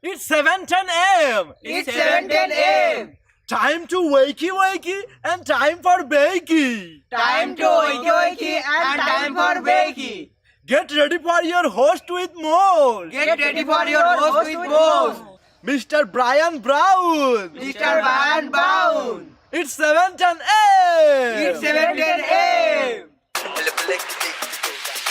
It's 7:10 a.m. It's 7:10 a.m. Time to wakey wakey and time for bakey. Time to wakey wakey and time for bakey. Get ready for your host with more. Get ready for your host with more. Mr. Brian Brown. Mr. Brian Brown. It's 7:10 a.m. It's 7:10 a.m.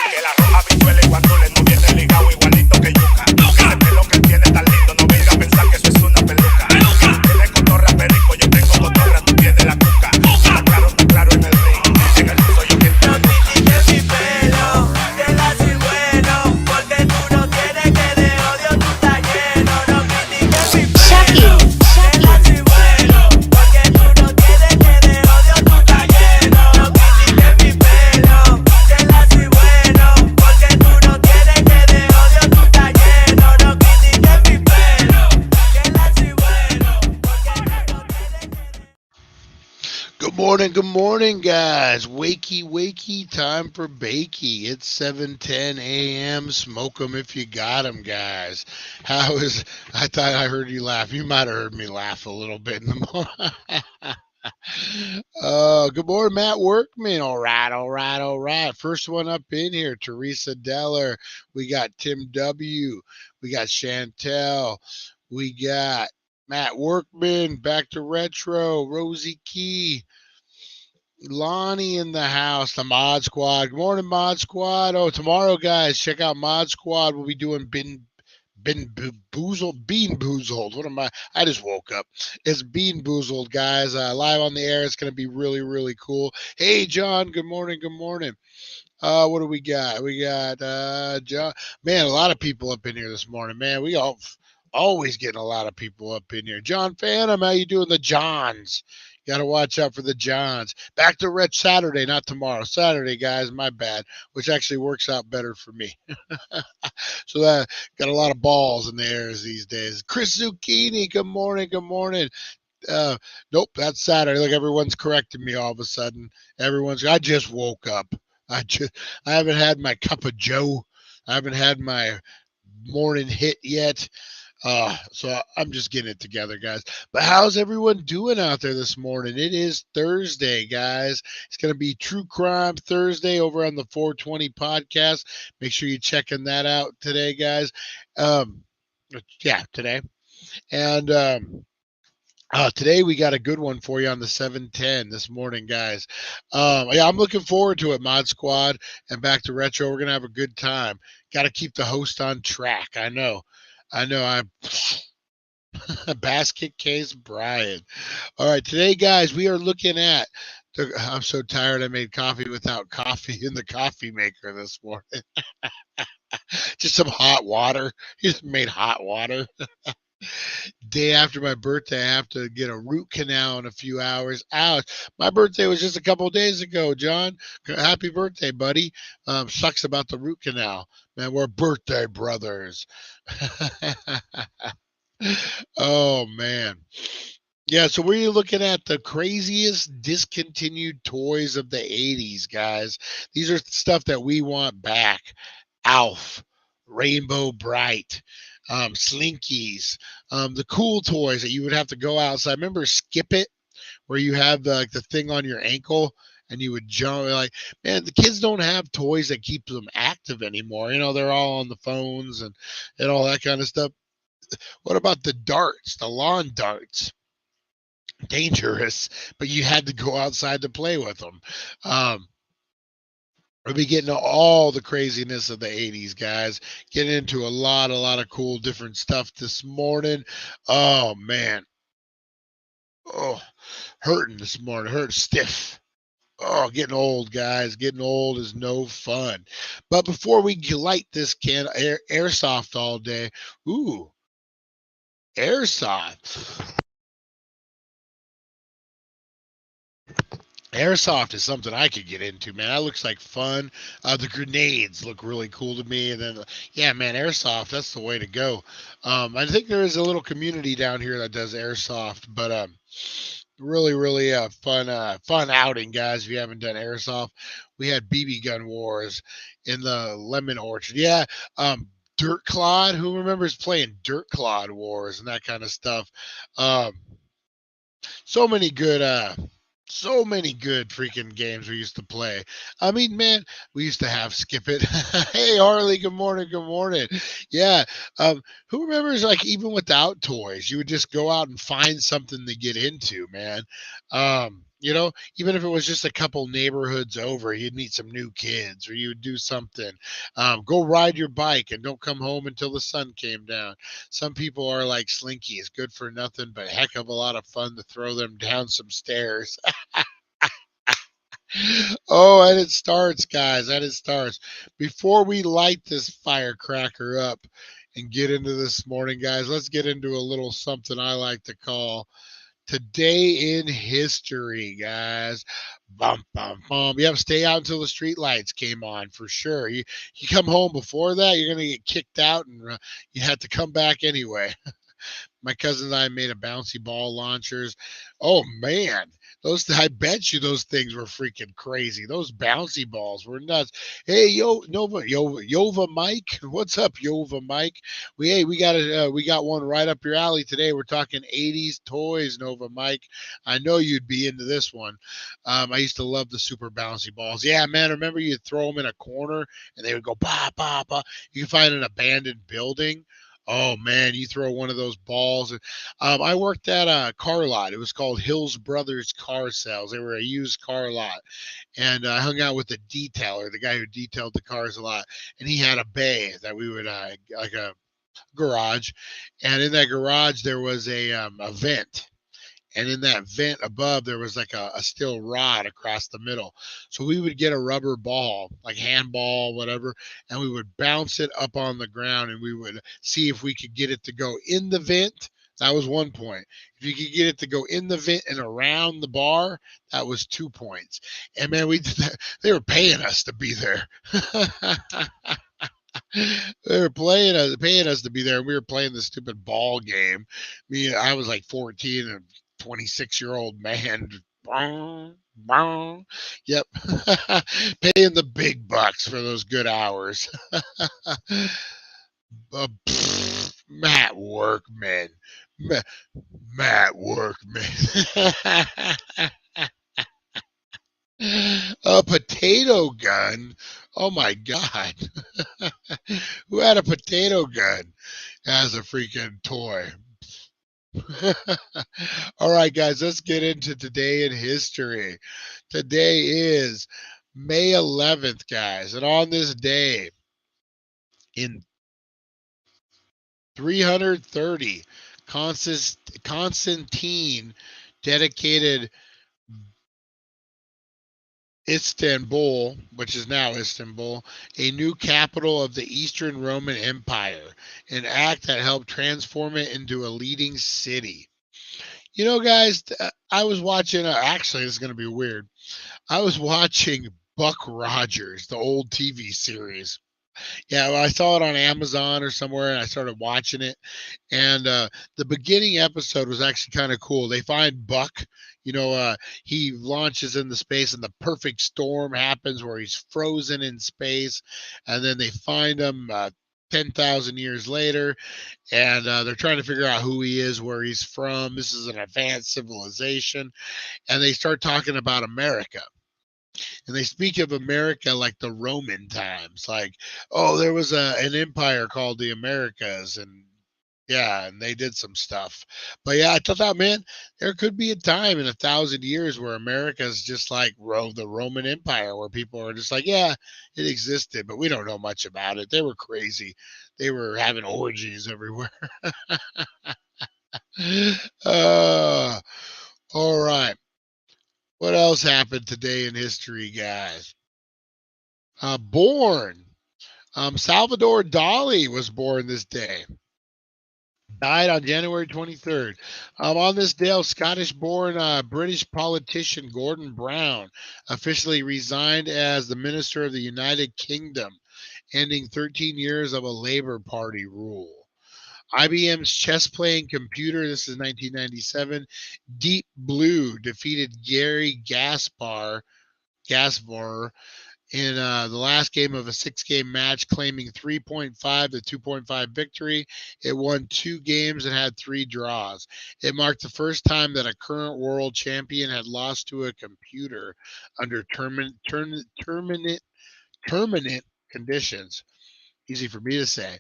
Que la roja bichuela y guandules no viene ligado igualito que yuca. Ese pelo que tiene tan lindo, no venga a pensar que eso es una peluca. Tiene cotorra perico, yo tengo cotorra, tú tienes la cuca. Está claro en el ring, en el piso yo quiero. No critiques mi pelo, que la soy bueno, porque tú no tienes que de odio tú estás lleno. No critiques mi pelo, que la soy bueno, porque tú no tienes que de odio tú estás lleno. No critiques mi pelo, que la soy bueno, porque tú no tienes que de odio tú estás lleno. No critiques mi pelo, que la soy bueno, porque tú no tienes que Good morning, guys. Wakey, wakey, time for bakey. It's 7:10 a.m. Smoke 'em if you got 'em, guys. I thought I heard you laugh. You might have heard me laugh a little bit in the morning. Good morning, Matt Workman. All right. First one up in here, Teresa Deller. We got Tim W. We got Chantel. We got Matt Workman, back to retro, Rosie Key, Lonnie in the house, the Mod Squad. Good morning, Mod Squad. Oh, tomorrow, guys, check out Mod Squad. We'll be doing Bean Boozled. What am I? I just woke up. It's Bean Boozled, guys. Live on the air. It's going to be really, really cool. Hey, John. Good morning. What do we got? We got John. Man, a lot of people up in here this morning. Man, we always getting a lot of people up in here. John Phantom, how you doing? The Johns. Got to watch out for the Johns. Back to Red Saturday, not tomorrow. Saturday, guys, my bad, which actually works out better for me. So that got a lot of balls in the air these days. Chris Zucchini, good morning. Nope, that's Saturday. Look, everyone's correcting me all of a sudden. I just woke up. I haven't had my cup of Joe. I haven't had my morning hit yet. So I'm just getting it together, guys. But how's everyone doing out there this morning? It is Thursday, guys. It's going to be True Crime Thursday over on the 420 podcast. Make sure you're checking that out today, guys. Today. And today we got a good one for you on the 710 this morning, guys. I'm looking forward to it, Mod Squad, and back to retro. We're going to have a good time. Got to keep the host on track. I know. I'm basket case Brian. All right, today, guys, we are looking at I'm so tired I made coffee without coffee in the coffee maker this morning. Just some hot water. Just made hot water. Day after my birthday, I have to get a root canal in a few hours. Ouch. My birthday was just a couple of days ago, John. Happy birthday, buddy. Sucks about the root canal. Man, we're birthday brothers. Oh, man. Yeah, so we're looking at the craziest discontinued toys of the 80s, guys. These are stuff that we want back. Alf, Rainbow Bright, Slinkies, the cool toys that you would have to go outside. Remember Skip It, where you have the thing on your ankle and you would jump. Like, man, the kids don't have toys that keep them active anymore. You know, they're all on the phones and all that kind of stuff. What about the darts, the lawn darts? Dangerous, but you had to go outside to play with them. We'll be getting to all the craziness of the 80s, guys. Getting into a lot of cool different stuff this morning. Oh, man. Oh, hurting this morning. Hurt stiff. Oh, getting old, guys. Getting old is no fun. But before we light this can, airsoft all day. Ooh, airsoft. Airsoft is something I could get into, man. That looks like fun. The grenades look really cool to me. And then, yeah, man, airsoft, that's the way to go. I think there is a little community down here that does airsoft, but really fun outing, guys. If you haven't done airsoft, we had BB gun wars in the Lemon Orchard. Yeah, Dirt Clod. Who remembers playing Dirt Clod Wars and that kind of stuff? Um, so many good so many good freaking games we used to play. I mean, man, we used to have Skip It. Hey, Harley, good morning, good morning. Yeah, who remembers, like, even without toys, you would just go out and find something to get into, man. Even if it was just a couple neighborhoods over, you'd meet some new kids, or you would do something. Go ride your bike and don't come home until the sun came down. Some people are like Slinky, is good for nothing, but a heck of a lot of fun to throw them down some stairs. Oh, and it starts, guys. And it starts. Before we light this firecracker up and get into this morning, guys, let's get into a little something I like to call Today in History, guys. Bum, bum, bum. Yep, stay out until the street lights came on for sure. You come home before that, you're going to get kicked out, and you have to come back anyway. My cousin and I made a bouncy ball launchers. Oh man, I bet you those things were freaking crazy. Those bouncy balls were nuts. Hey, Yova Mike, what's up, Yova Mike? We got one right up your alley today. We're talking 80s toys, Nova Mike. I know you'd be into this one. I used to love the super bouncy balls. Yeah, man, remember you'd throw them in a corner and they would go ba ba ba. You can find an abandoned building. Oh man, you throw one of those balls. I worked at a car lot. It was called Hills Brothers Car Sales. They were a used car lot, and I hung out with the detailer, the guy who detailed the cars a lot. And he had a bay that we would like a garage, and in that garage there was a vent. And in that vent above, there was like a steel rod across the middle. So we would get a rubber ball, like handball, whatever, and we would bounce it up on the ground and we would see if we could get it to go in the vent. That was 1 point. If you could get it to go in the vent and around the bar, that was 2 points. And man, they were paying us to be there. They were paying us to be there. And we were playing this stupid ball game. I was like 14 and 26-year-old man. Bong, bong. Yep. Paying the big bucks for those good hours. Matt Workman. Matt Workman. A potato gun. Oh my God. Who had a potato gun as a freaking toy? All right, guys, let's get into today in history. Today is May 11th, guys. And on this day in 330, Constantine dedicated Istanbul, which is now Istanbul, a new capital of the Eastern Roman Empire, an act that helped transform it into a leading city. Guys, I was watching, actually, this is going to be weird. I was watching Buck Rogers, the old TV series. Yeah, well, I saw it on Amazon or somewhere, and I started watching it. And the beginning episode was actually kind of cool. They find Buck. He launches into space, and the perfect storm happens where he's frozen in space. And then they find him 10,000 years later, and they're trying to figure out who he is, where he's from. This is an advanced civilization. And they start talking about America. And they speak of America like the Roman times, like, oh, there was an empire called the Americas, and yeah, and they did some stuff. But yeah, I thought, man, there could be a time in 1,000 years where America is just like the Roman Empire, where people are just like, yeah, it existed, but we don't know much about it. They were crazy. They were having orgies everywhere. All right. What else happened today in history, guys? Born. Salvador Dali was born this day. Died on January 23rd. On this day, Scottish-born British politician Gordon Brown officially resigned as the Minister of the United Kingdom, ending 13 years of a Labour Party rule. IBM's chess-playing computer, this is 1997, Deep Blue defeated Gary Gaspar in the last game of a 6-game match, claiming 3.5 to 2.5 victory. It won 2 games and had 3 draws. It marked the first time that a current world champion had lost to a computer under terminate conditions. Easy for me to say.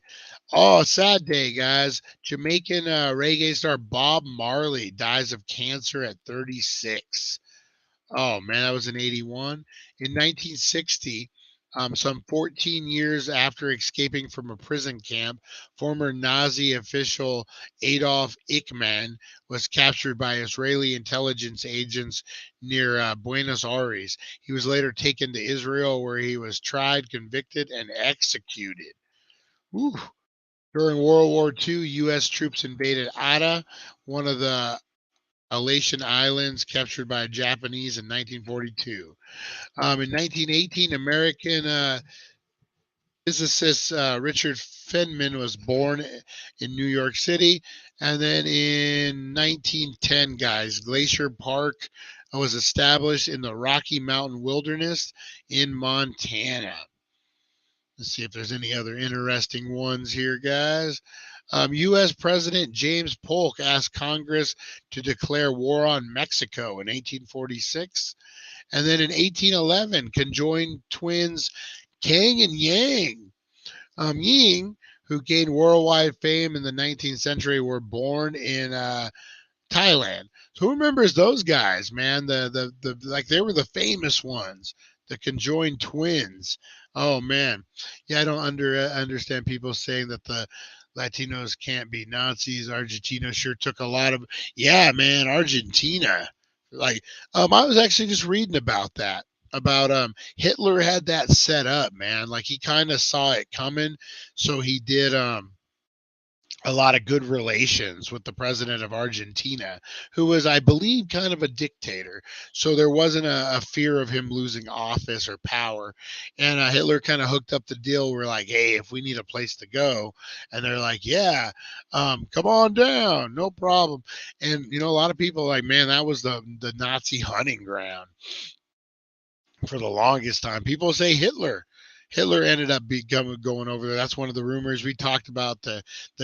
Oh, sad day, guys. Jamaican reggae star Bob Marley dies of cancer at 36. Oh man, that was in 81. In 1960, some 14 years after escaping from a prison camp, former Nazi official Adolf Eichmann was captured by Israeli intelligence agents near Buenos Aires. He was later taken to Israel, where he was tried, convicted, and executed. Ooh. During World War II, U.S. troops invaded Ada, one of the Aleutian Islands, captured by Japanese in 1942. In 1918, American physicist Richard Feynman was born in New York City. And then in 1910, guys, Glacier Park was established in the Rocky Mountain Wilderness in Montana. Let's see if there's any other interesting ones here, guys. U.S. President James Polk asked Congress to declare war on Mexico in 1846. And then in 1811, conjoined twins Kang and Yang. Ying, who gained worldwide fame in the 19th century, were born in Thailand. So who remembers those guys, man? The like they were the famous ones, the conjoined twins. Oh man, yeah, I don't understand people saying that the Latinos can't be Nazis. Argentina sure took a lot of, yeah, man, Argentina. Like, I was actually just reading about that. About Hitler had that set up, man. Like he kind of saw it coming, so he did a lot of good relations with the president of Argentina, who was, I believe, kind of a dictator. So there wasn't a fear of him losing office or power. And Hitler kind of hooked up the deal. We're like, hey, if we need a place to go, and they're like, yeah, come on down, no problem. And a lot of people are like, man, that was the Nazi hunting ground for the longest time. People say Hitler. Hitler ended up going over there. That's one of the rumors. We talked about the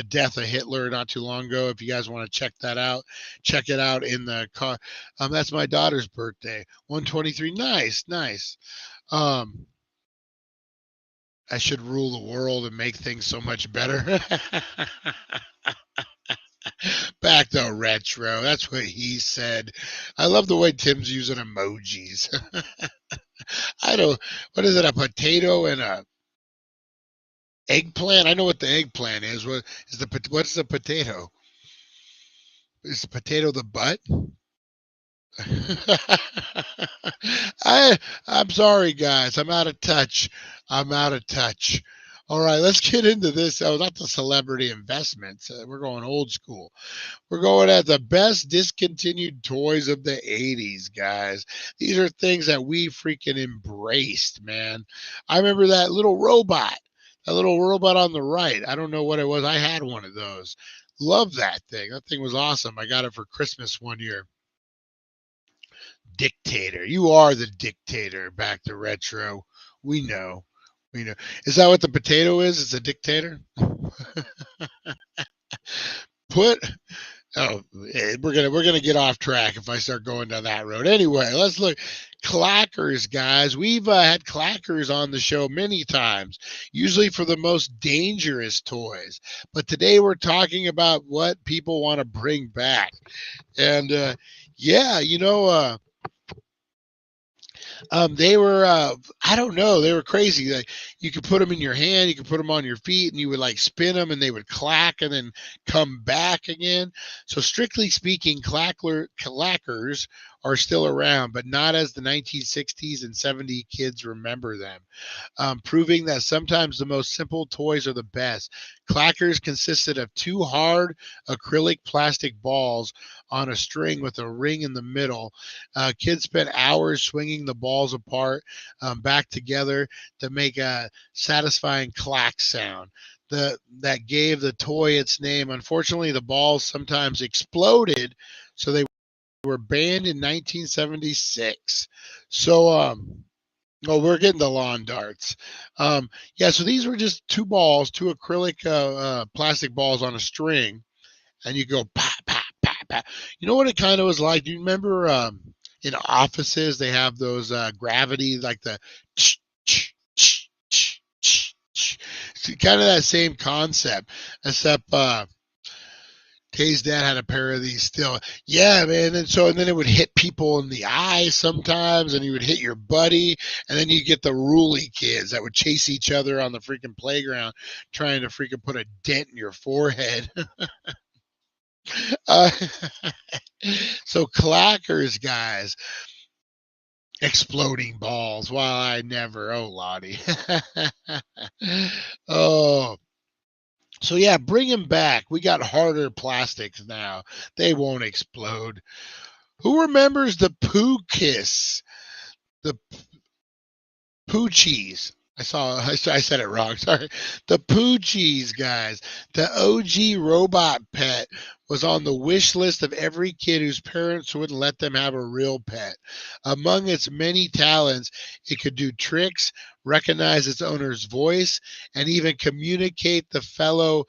death of Hitler not too long ago. If you guys want to check that out, check it out in the car. That's my daughter's birthday, 123. Nice, nice. I should rule the world and make things so much better. Back to retro. That's what he said. I love the way Tim's using emojis. I don't. What is it? A potato and a eggplant? I know what the eggplant is. What's the potato? Is the potato the butt? I'm sorry, guys. I'm out of touch. I'm out of touch. All right, let's get into this. Oh, not the celebrity investments. We're going old school. We're going at the best discontinued toys of the 80s, guys. These are things that we freaking embraced, man. I remember that little robot on the right. I don't know what it was. I had one of those. Love that thing. That thing was awesome. I got it for Christmas one year. Dictator. You are the dictator. Back to retro. We know. We know. Is that what the potato is? It's a dictator? We're gonna get off track if I start going down that road. Anyway, let's look. Clackers, guys. We've had clackers on the show many times, usually for the most dangerous toys. But today we're talking about what people want to bring back. And they were, I don't know, they were crazy. Like you could put them in your hand, you could put them on your feet, and you would like spin them, and they would clack and then come back again. So strictly speaking, clackers are still around, but not as the 1960s and 70s kids remember them, proving that sometimes the most simple toys are the best. Clackers consisted of 2 hard acrylic plastic balls on a string with a ring in the middle. Kids spent hours swinging the balls apart, back together to make a satisfying clack sound. That gave the toy its name. Unfortunately, the balls sometimes exploded, so they were banned in 1976. So Oh, we're getting the lawn darts. Yeah, so these were just two balls, two acrylic plastic balls on a string, and you go pa pa pa pa. You know what it kind of was like? Do you remember in offices they have those gravity like the ch ch ch ch ch ch. Kind of that same concept, except Kay's dad had a pair of these still. Yeah, man. And then it would hit people in the eye sometimes, and you would hit your buddy, and then you get the ruly kids that would chase each other on the freaking playground, trying to freaking put a dent in your forehead. uh, so clackers, guys, exploding balls. Well, I never. Oh, Lottie. Oh. So yeah, bring them back. We got harder plastics now. They won't explode. Who remembers the poo kiss? The poochies. I said it wrong. Sorry. The poochies, guys. The OG robot pet was on the wish list of every kid whose parents wouldn't let them have a real pet. Among its many talents, it could do tricks, recognize its owner's voice, and even communicate the fellow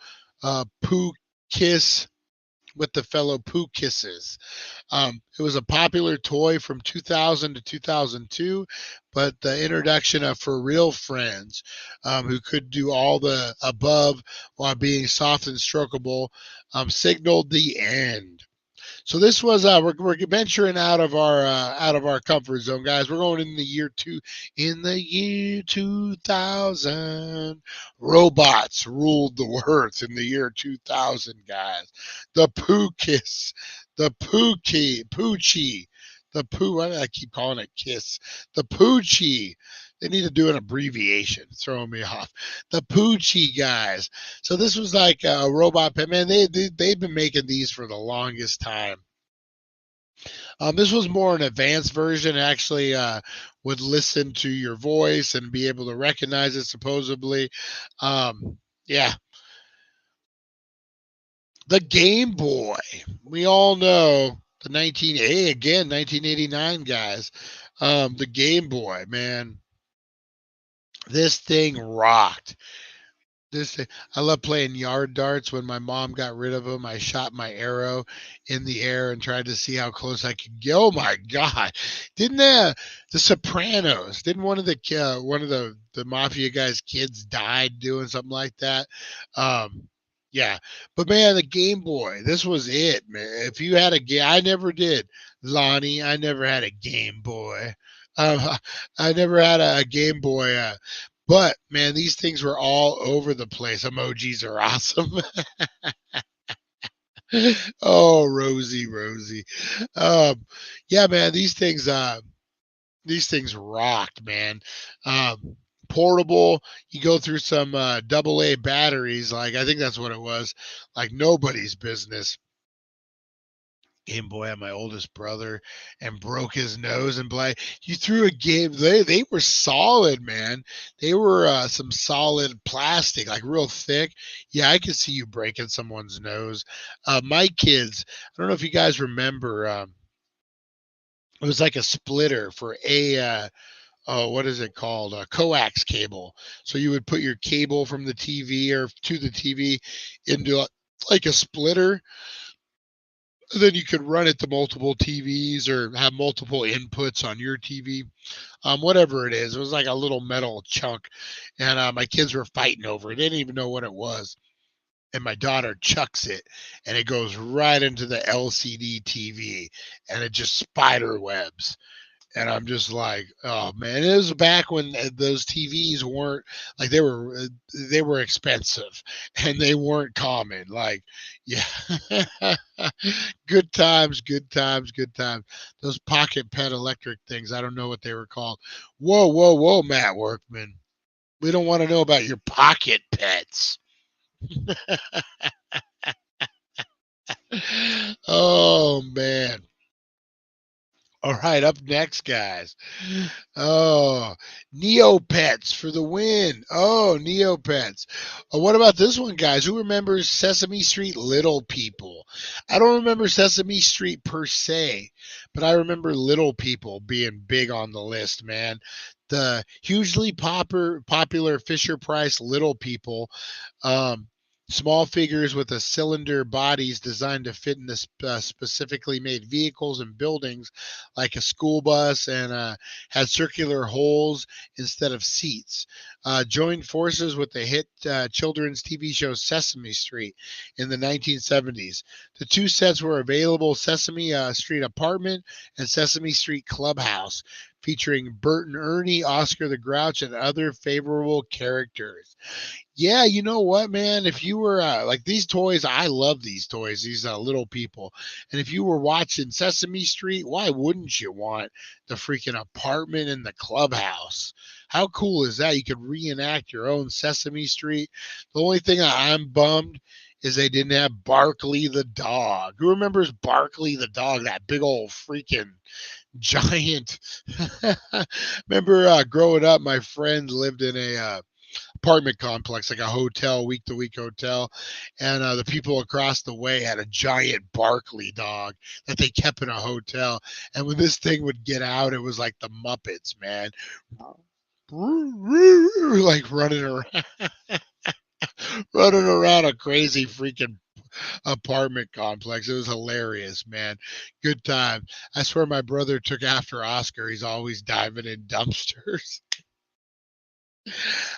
poo kiss with the fellow poo kisses. It was a popular toy from 2000 to 2002, but the introduction of For Real Friends, who could do all the above while being soft and strokable, signaled the end. So this was we're venturing out of our comfort zone, guys. We're going in the year 2000. Robots ruled the earth in the year 2000, guys. The Pookiss, the Poochie, the Poo. Why do I keep calling it Kiss? The Poochie. They need to do an abbreviation. It's throwing me off. The Poochie guys. So this was like a robot pet. Man, they've been making these for the longest time. This was more an advanced version. Actually, would listen to your voice and be able to recognize it. Supposedly, yeah. The Game Boy. We all know the 1989 guys. The Game Boy, man. This thing rocked. This I love playing yard darts. When my mom got rid of them, I shot my arrow in the air and tried to see how close I could get. Oh my god! Didn't the Sopranos? Didn't one of the mafia guys' kids died doing something like that? Yeah, but man, the Game Boy. This was it, man. If you had a game, I never did, Lonnie. I never had a Game Boy. I never had a Game Boy. But man, these things were all over the place. Emojis are awesome. Oh, Rosie, Rosie. Yeah, man, these things rocked, man. Portable. You go through some AA batteries, like I think that's what it was, like nobody's business. Game Boy had my oldest brother and broke his nose and black. You threw a game. They were solid, man. They were some solid plastic, like real thick. Yeah, I could see you breaking someone's nose. My kids, I don't know if you guys remember. It was like a splitter for a oh, what is it called? A coax cable. So you would put your cable from the TV or to the TV into like a splitter, then you could run it to multiple TVs or have multiple inputs on your TV. Whatever it is, it was like a little metal chunk, and my kids were fighting over it. They didn't even know what it was, and my daughter chucks it, and it goes right into the LCD TV, and it just spider webs. And I'm just like, oh man, it was back when those TVs weren't like they were expensive and they weren't common. Like, yeah, good times, good times, good times. Those pocket pet electric things, I don't know what they were called. Whoa, whoa, whoa, Matt Workman. We don't want to know about your pocket pets. Oh man. All right, up next, guys. Oh, Neopets for the win. Oh, Neopets. What about this one, guys? Who remembers Sesame Street Little People? I don't remember Sesame Street per se, but I remember Little People being big on the list, man. the hugely popular Fisher Price Little People. Um, Small figures with a cylinder bodies designed to fit in the specifically made vehicles and buildings, like a school bus, and had circular holes instead of seats. Joined forces with the hit children's TV show Sesame Street in the 1970s. The two sets were available: Sesame Street Apartment and Sesame Street Clubhouse, featuring Bert and Ernie, Oscar the Grouch, and other favorable characters. Yeah, you know what, man? If you were like these toys, I love these toys, these Little People. And if you were watching Sesame Street, why wouldn't you want the freaking apartment in the clubhouse? How cool is that? You could reenact your own Sesame Street. The only thing I'm bummed is they didn't have Barkley the dog. Who remembers Barkley the dog? That big old freaking giant. Remember growing up, my friend lived in a apartment complex, like a hotel, week to week hotel. And the people across the way had a giant Barkley dog that they kept in a hotel. And when this thing would get out, it was like the Muppets, man. Like running around, running around a crazy freaking apartment complex. It was hilarious, man. Good time. I swear my brother took after Oscar. He's always diving in dumpsters.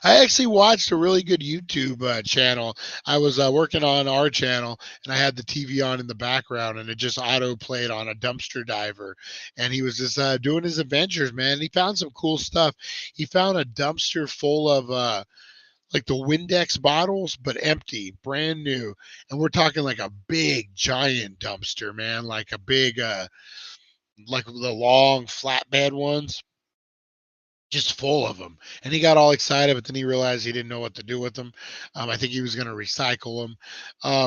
I actually watched a really good YouTube channel. I was working on our channel, and I had the TV on in the background, and it just auto played on a dumpster diver. And he was just doing his adventures, man. He found some cool stuff. He found a dumpster full of like the Windex bottles, but empty, brand new. And we're talking like a big, giant dumpster, man, like a big, like the long flatbed ones, just full of them. And he got all excited, but then he realized he didn't know what to do with them. I think he was going to recycle them.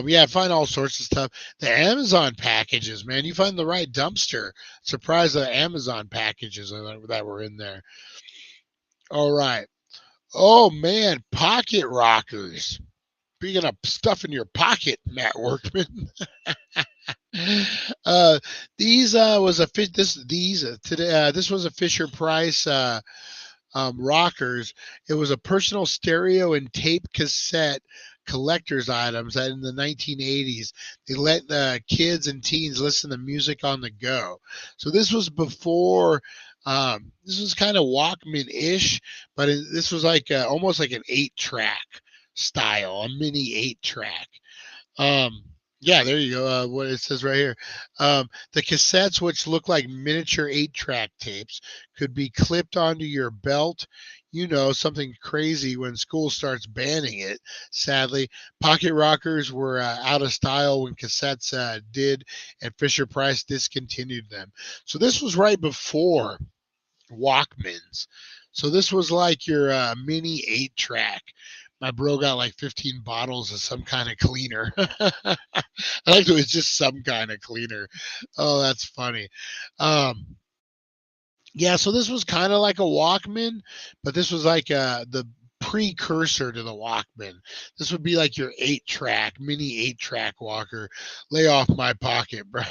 Yeah, find all sorts of stuff. The Amazon packages, man, you find the right dumpster. Surprised the Amazon packages that were in there. All right. Oh, man, pocket rockers. Speaking of stuff in your pocket, Matt Workman. These was a this was a Fisher Price rockers. It was a personal stereo and tape cassette collector's items that in the 1980s they let kids and teens listen to music on the go. So this was before. This was kind of Walkman-ish, but this was like almost like an 8-track style, a mini 8-track. Yeah, there you go. What it says right here. The cassettes, which look like miniature 8-track tapes, could be clipped onto your belt. You know, something crazy when school starts banning it. Sadly, pocket rockers were out of style when cassettes did, and Fisher Price discontinued them. So this was right before Walkmans. So this was like your mini 8-track. My bro got like 15 bottles of some kind of cleaner. I like it was just some kind of cleaner. Oh, that's funny. Yeah, so this was kind of like a Walkman, but this was like the precursor to the Walkman. This would be like your 8-track, mini 8-track walker. Lay off my pocket, bro.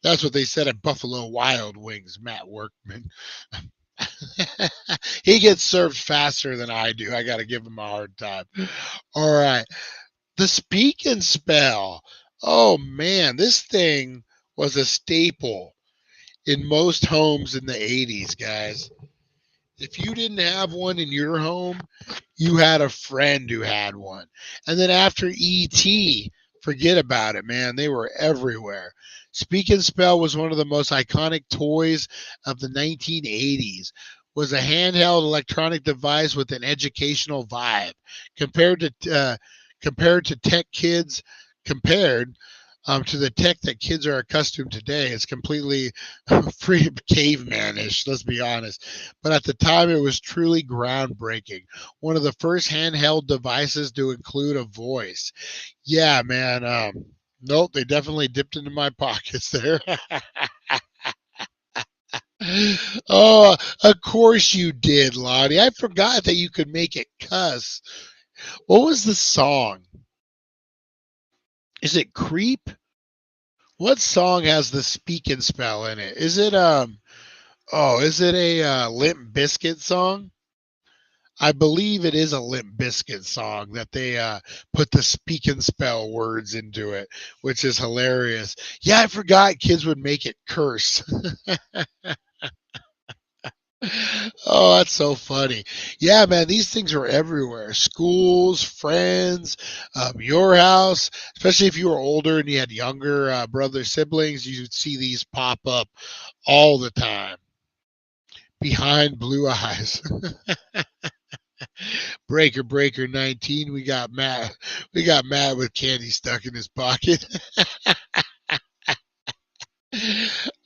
That's what they said at Buffalo Wild Wings, Matt Workman. He gets served faster than I do. I got to give him a hard time. All right. The Speak and Spell. Oh, man, this thing was a staple in most homes in the 80s, guys. If you didn't have one in your home, you had a friend who had one. And then after E.T., forget about it, man. They were everywhere. Speak and Spell was one of the most iconic toys of the 1980s. Was a handheld electronic device with an educational vibe. Compared to the tech that kids are accustomed to today, it's completely free cavemanish, let's be honest. But at the time, it was truly groundbreaking. One of the first handheld devices to include a voice. Yeah, man. Nope, they definitely dipped into my pockets there. Oh, of course you did, Lonnie. I forgot that you could make it cuss. What was the song? Is it Creep? What song has the Speak and Spell in it? Is it Oh, is it a Limp Bizkit song? I believe it is a Limp Bizkit song that they put the speak and spell words into it, which is hilarious. Yeah, I forgot kids would make it curse. Oh, that's so funny. Yeah, man, these things are everywhere. Schools, friends, your house, especially if you were older and you had younger brother siblings, you'd see these pop up all the time. Behind blue eyes. Breaker 19, we got Matt. We got Matt with candy stuck in his pocket.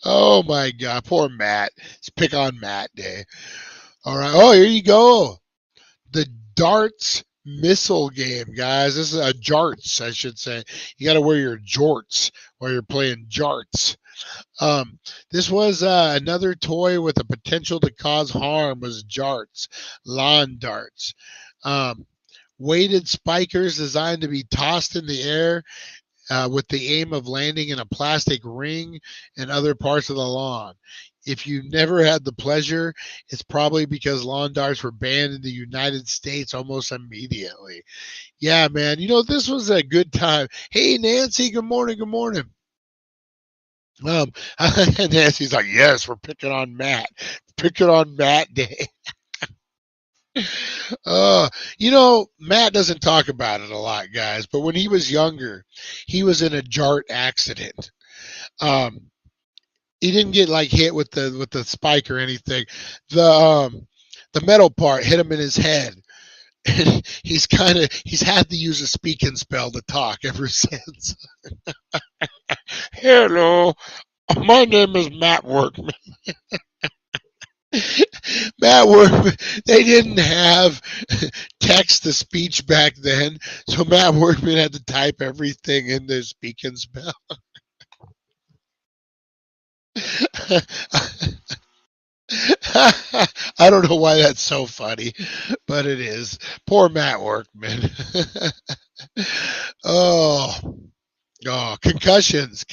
Oh my god, poor Matt. It's pick on Matt day. All right. Oh, here you go. The darts missile game, guys. This is a jarts, I should say. You got to wear your jorts while you're playing jarts. This was another toy with the potential to cause harm. Was jarts, lawn darts. Um, Weighted spikers designed to be tossed in the air with the aim of landing in a plastic ring and other parts of the lawn. If you never had the pleasure, it's probably because lawn darts were banned in the United States almost immediately. Yeah, man. This was a good time. Hey, Nancy. Good morning. Good morning. Um, Nancy's like, yes, we're picking on Matt. Picking on Matt Day. Uh, Matt doesn't talk about it a lot, guys, but when he was younger, he was in a jart accident. Um, he didn't get like hit with the spike or anything. The metal part hit him in his head. And he's had to use a speak and spell to talk ever since. Hello, my name is Matt Workman. Matt Workman. They didn't have text to speech back then, so Matt Workman had to type everything in their speak and spell. I don't know why that's so funny, but it is. Poor Matt Workman. Oh, concussions.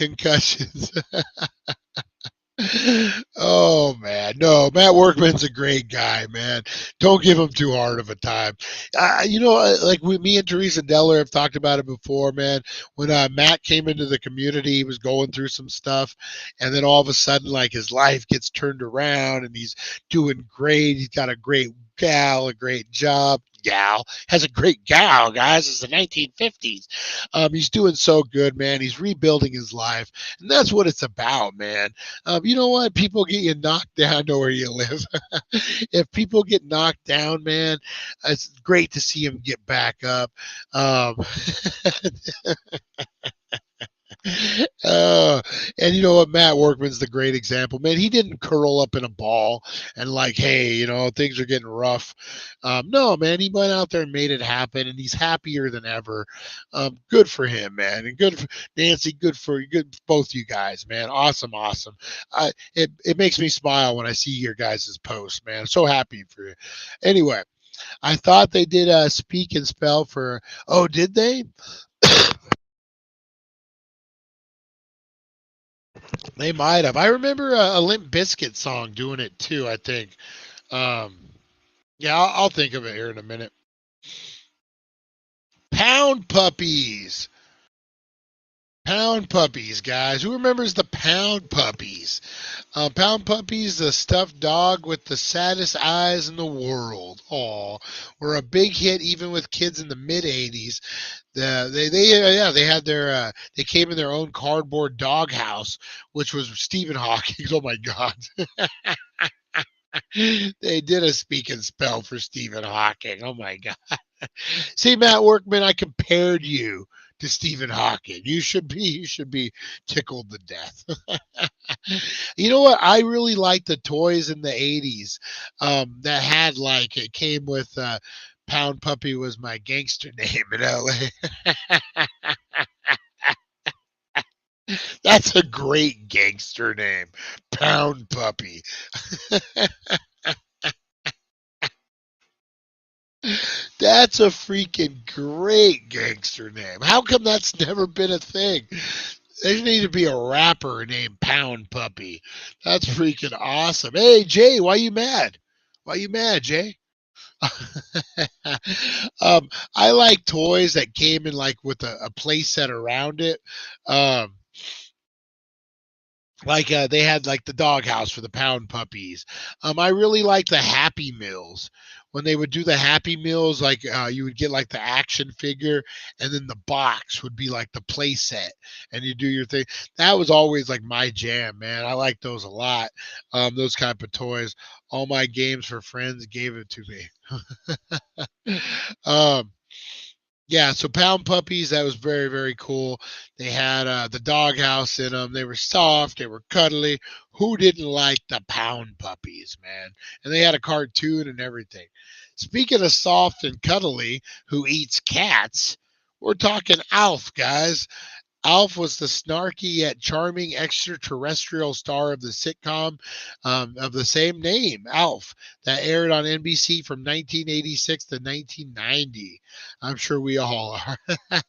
Oh man, no, Matt Workman's a great guy, man. Don't give him too hard of a time. Like me and Teresa Deller have talked about it before, man. When Matt came into the community, he was going through some stuff, and then all of a sudden, like his life gets turned around, and he's doing great. He's got a great gal, a great job. Gal has a great gal, guys. It's the 1950s. He's doing so good, man. He's rebuilding his life, and that's what it's about, man. You know what? People get you knocked down to where you live. If people get knocked down, man, it's great to see them get back up. Uh, and you know what? Matt Workman's the great example, man. He didn't curl up in a ball and like, hey, things are getting rough. No, man, he went out there and made it happen, and he's happier than ever. Good for him, man, and good for Nancy. Good both you guys, man. Awesome. It makes me smile when I see your guys' posts, man. I'm so happy for you. Anyway, I thought they did speak and spell for. Oh, did they? They might have. I remember a Limp Bizkit song doing it too. I think. Um, yeah, I'll think of it here in a minute. Pound puppies. Pound puppies, guys. Who remembers the pound puppies? Pound puppies, the stuffed dog with the saddest eyes in the world. Aw, were a big hit even with kids in the mid '80s. They had they came in their own cardboard dog house, which was Stephen Hawking. Oh my God. They did a speak and spell for Stephen Hawking. Oh my God. See, Matt Workman, I compared you to Stephen Hawking. You should be tickled to death. You know what? I really liked the toys in the '80s that had like it came with Pound Puppy was my gangster name in LA. That's a great gangster name, Pound Puppy. That's a freaking great gangster name. How come that's never been a thing? There need to be a rapper named Pound Puppy. That's freaking awesome. Hey Jay, why you mad? Why you mad, Jay? um, I like toys that came in like with a play set around it. Um, like they had like the doghouse for the pound puppies. I really like the Happy Meals. When they would do the Happy Meals, like you would get like the action figure, and then the box would be like the play set, and you do your thing. That was always like my jam, man. I like those a lot. Those type of toys. All my games for friends gave it to me. um, yeah, so pound puppies, that was very, very cool. They had the doghouse in them. They were soft, they were cuddly. Who didn't like the pound puppies, man? And they had a cartoon and everything. Speaking of soft and cuddly, who eats cats, we're talking Alf, guys. Alf was the snarky yet charming extraterrestrial star of the sitcom of the same name, Alf, that aired on NBC from 1986 to 1990. I'm sure we all are.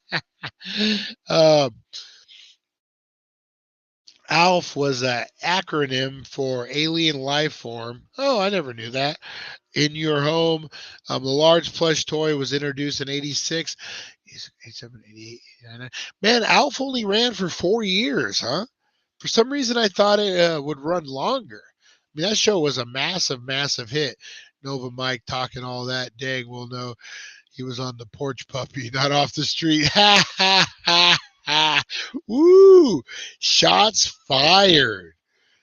um, ALF was an acronym for alien life form. Oh, I never knew that. In your home, the large plush toy was introduced in 86. 87, 88, 89. Man, ALF only ran for 4 years, huh? For some reason, I thought it would run longer. I mean, that show was a massive, massive hit. Nova Mike talking all that. Dang, we'll know he was on the porch puppy, not off the street. Ha ha ha ha. Woo! Shots fired.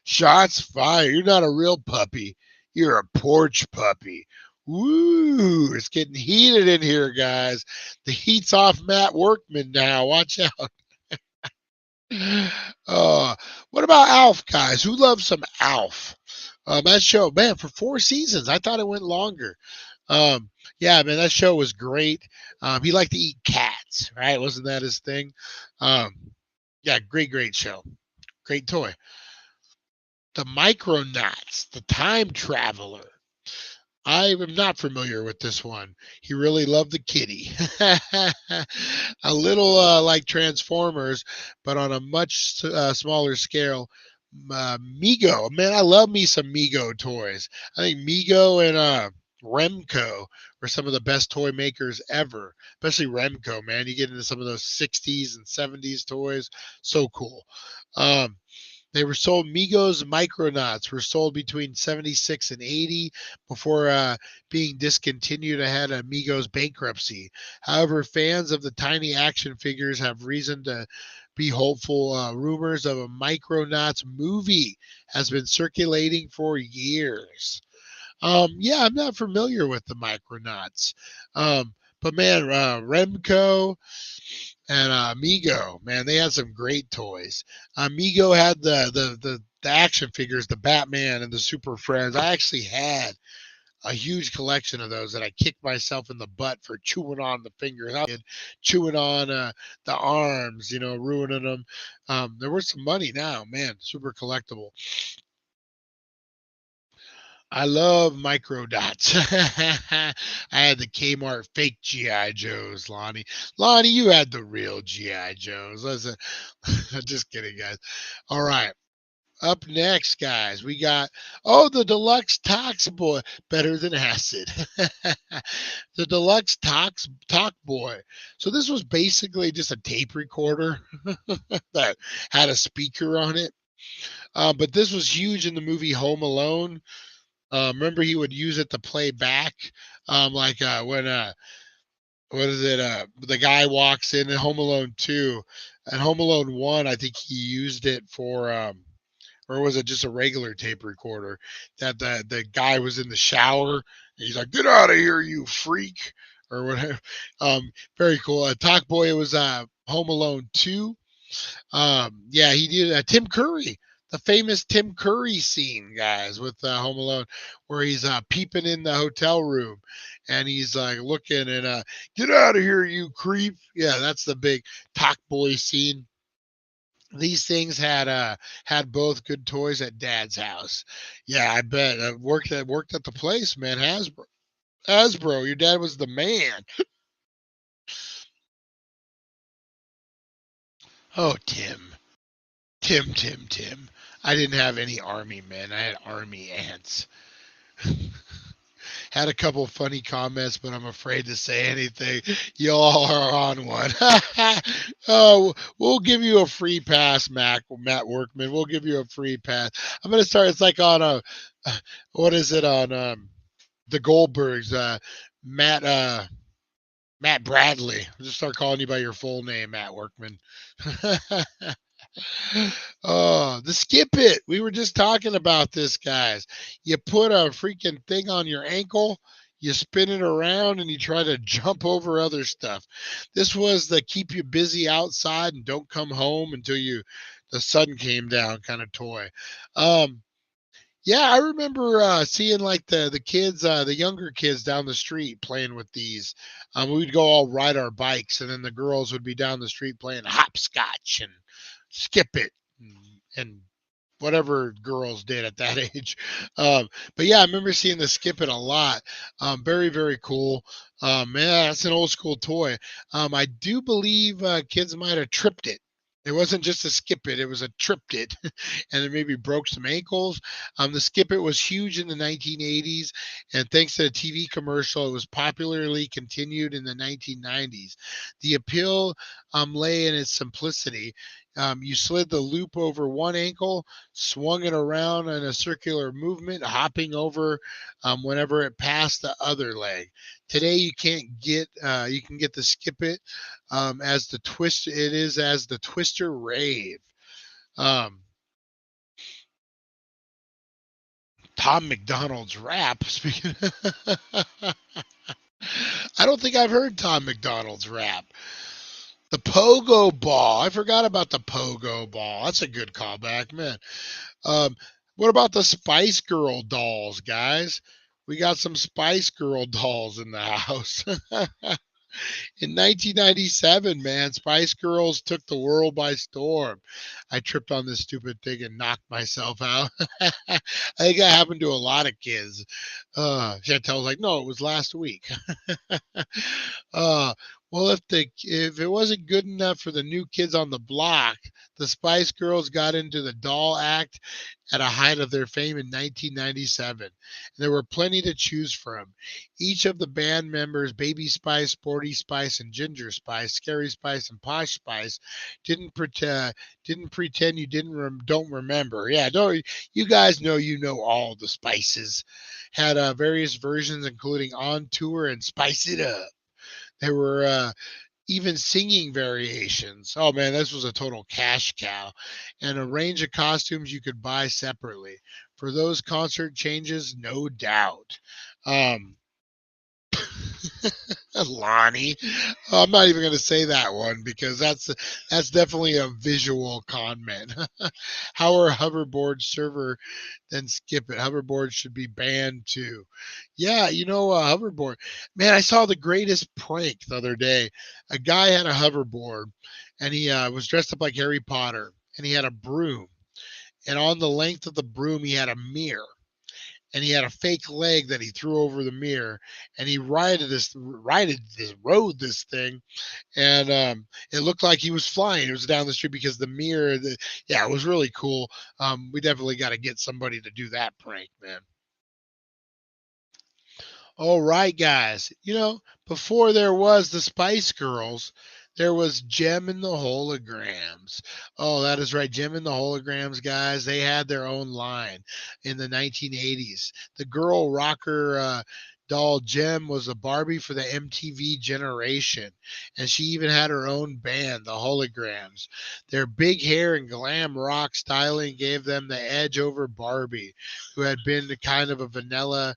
Shots fired. You're not a real puppy. You're a porch puppy. Woo! It's getting heated in here, guys. The heat's off Matt Workman now. Watch out. What about Alf, guys? Who loves some Alf? That show, man, for 4 seasons. I thought it went longer. Um, yeah, man, that show was great. He liked to eat cats, right? Wasn't that his thing? Um, yeah, great, great show. Great toy. The Micronauts, the Time Traveler. I am not familiar with this one. He really loved the kitty. A little like Transformers, but on a much smaller scale. Mego, man, I love me some Mego toys. I think Mego and Remco were some of the best toy makers ever, especially Remco, man. You get into some of those 60s and 70s toys, so cool. Um, they were sold, Migos Micronauts were sold between 76 and 80 before being discontinued ahead of Migos bankruptcy. However, fans of the tiny action figures have reason to be hopeful. Rumors of a Micronauts movie has been circulating for years. Yeah, I'm not familiar with the Micronauts. But man, Remco and Mego, man, they had some great toys. Mego had the action figures, the Batman and the Super Friends. I actually had a huge collection of those that I kicked myself in the butt for chewing on the fingers. I did chewing on the arms, ruining them. There was some money now, man, super collectible. I love micro dots. I had the Kmart fake GI Joes, Lonnie. Lonnie, you had the real GI Joes. Listen, just kidding, guys. All right. Up next, guys, we got the deluxe Tox Boy, better than acid. The deluxe Talk Boy. So this was basically just a tape recorder that had a speaker on it. But this was huge in the movie Home Alone. Remember, he would use it to play back, like when what is it? The guy walks in Home Alone 2, and Home Alone 1. I think he used it for, or was it just a regular tape recorder? That the guy was in the shower. And he's like, "Get out of here, you freak!" or whatever. Very cool. Talk Boy was Home Alone 2. Yeah, he did Tim Curry, the famous Tim Curry scene, guys, with Home Alone, where he's peeping in the hotel room, and he's like looking and get out of here, you creep. Yeah, that's the big Talk Boy scene. These things had both good toys at Dad's house. Yeah, I bet. Worked at the place, man. Hasbro, your dad was the man. Oh, Tim. Tim. I didn't have any army men. I had army ants. Had a couple funny comments, but I'm afraid to say anything. Y'all are on one. Oh, we'll give you a free pass, Matt Workman. We'll give you a free pass. I'm gonna start. It's like on a, what is it on the Goldbergs? Matt Matt Bradley. I'll just start calling you by your full name, Matt Workman. Oh, the skip it. We were just talking about this, guys. You put a freaking thing on your ankle, you spin it around, and you try to jump over other stuff. This was the keep you busy outside and don't come home until the sun came down kind of toy. Yeah, I remember seeing like the kids, the younger kids down the street playing with these. We'd go all ride our bikes, and then the girls would be down the street playing hopscotch and skip it and whatever girls did at that age. But yeah, I remember seeing the skip it a lot. Very, very cool. Man, that's an old school toy. I do believe kids might have tripped it. It wasn't just a skip it, it was a tripped it, and it maybe broke some ankles. The skip it was huge in the 1980s, and thanks to a TV commercial, it was popularly continued in the 1990s. The appeal lay in its simplicity. You slid the loop over one ankle, swung it around in a circular movement, hopping over whenever it passed the other leg. Today, you can get the skip it as the twist. It is as the Twister Rave. Tom McDonald's rap. Speaking, I don't think I've heard Tom McDonald's rap. The pogo ball. I forgot about the pogo ball. That's a good callback, man. What about the Spice Girl dolls, guys? We got some Spice Girl dolls in the house. In 1997, man, Spice Girls took the world by storm. I tripped on this stupid thing and knocked myself out. I think that happened to a lot of kids. Chantel's like, no, it was last week. Well, if it wasn't good enough for the new kids on the block, the Spice Girls got into the doll act at a height of their fame in 1997. And there were plenty to choose from. Each of the band members, Baby Spice, Sporty Spice, and Ginger Spice, Scary Spice, and Posh Spice, didn't pretend you don't remember. Yeah, don't you guys know all the Spices? Had various versions, including On Tour and Spice It Up. There were even singing variations. Oh man, this was a total cash cow. And a range of costumes you could buy separately. For those concert changes, no doubt. Lonnie. I'm not even going to say that one because that's definitely a visual comment. How are hoverboard server then skip it? Hoverboard should be banned too. Yeah, hoverboard. Man, I saw the greatest prank the other day. A guy had a hoverboard and he was dressed up like Harry Potter and he had a broom. And on the length of the broom, he had a mirror. And he had a fake leg that he threw over the mirror, and he rode this thing, and it looked like he was flying. It was down the street because the mirror, it was really cool. We definitely got to get somebody to do that prank, man. All right, guys. Before there was the Spice Girls, there was Gem and the Holograms. Oh, that is right. Gem and the Holograms, guys. They had their own line in the 1980s. The girl rocker doll Gem was a Barbie for the MTV generation. And she even had her own band, the Holograms. Their big hair and glam rock styling gave them the edge over Barbie, who had been kind of a vanilla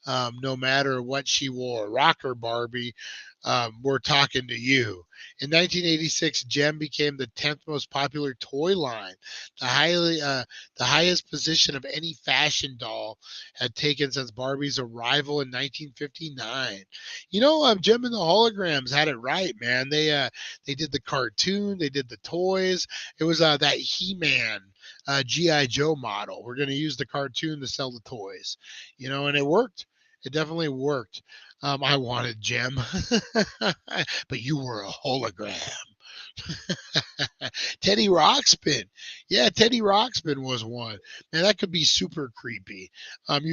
no matter what she wore. Rocker Barbie, we're talking to you. In 1986, Gem became the 10th most popular toy line. The highest position of any fashion doll had taken since Barbie's arrival in 1959. Gem and the Holograms had it right, man. They did the cartoon, they did the toys. It was that He-Man G.I. Joe model. We're going to use the cartoon to sell the toys, and it worked. It definitely worked. I wanted Gem, but you were a hologram. Teddy Ruxpin. Yeah, Teddy Ruxpin was one. Man, that could be super creepy.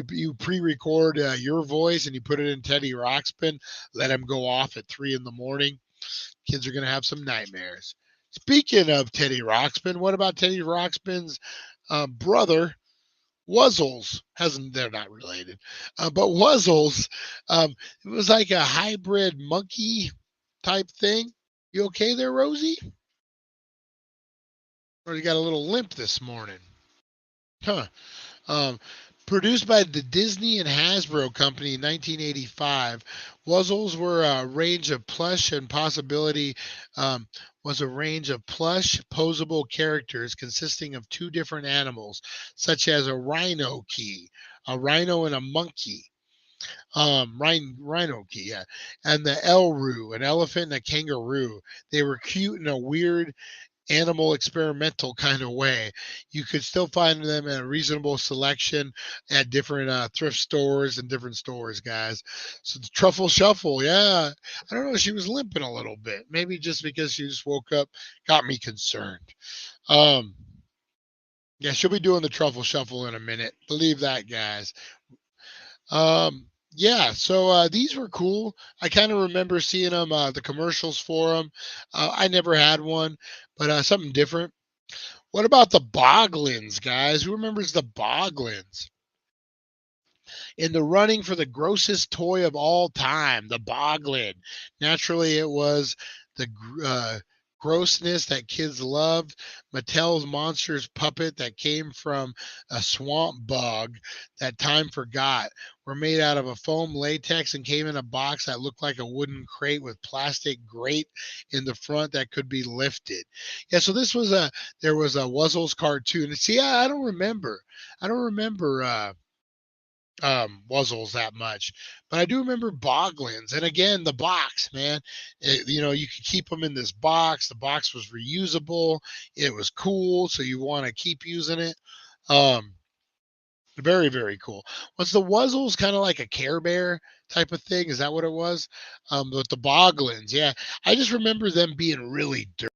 You pre-record your voice and you put it in Teddy Ruxpin, let him go off at 3 in the morning. Kids are gonna have some nightmares. Speaking of Teddy Ruxpin, what about Teddy Ruxpin's brother, Wuzzles? Hasn't They're not related, but Wuzzles, it was like a hybrid monkey type thing. You okay there, Rosie? Or you got a little limp this morning? Huh. Um, Produced by the Disney and Hasbro Company in 1985, Wuzzles were a range of plush and possibility was a range of plush posable characters consisting of two different animals, such as a rhino key, a rhino and a monkey. Rhino key, yeah, and the Elru, an elephant and a kangaroo. They were cute in a weird animal experimental kind of way. You could still find them at a reasonable selection at different thrift stores and different stores, guys. So the truffle shuffle, yeah. I don't know. She was limping a little bit. Maybe just because she just woke up got me concerned. Um, yeah, she'll be doing the truffle shuffle in a minute. Believe that, guys. Yeah, so these were cool. I kind of remember seeing them, the commercials for them. I never had one, but something different. What about the Boglins, guys? Who remembers the Boglins? In the running for the grossest toy of all time, the Boglin. Naturally, it was the grossness that kids loved. Mattel's Monsters puppet that came from a swamp bug that time forgot. Were made out of a foam latex and came in a box that looked like a wooden crate with plastic grate in the front that could be lifted. Yeah, so there was a Wuzzles cartoon. See, I don't remember. I don't remember Wuzzles that much, but I do remember Boglins. And again, the box, man. You could keep them in this box. The box was reusable. It was cool, so you want to keep using it. Um, Very, very cool. Was the Wuzzles kind of like a Care Bear type of thing? Is that what it was? But the Boglins, yeah. I just remember them being really dirty,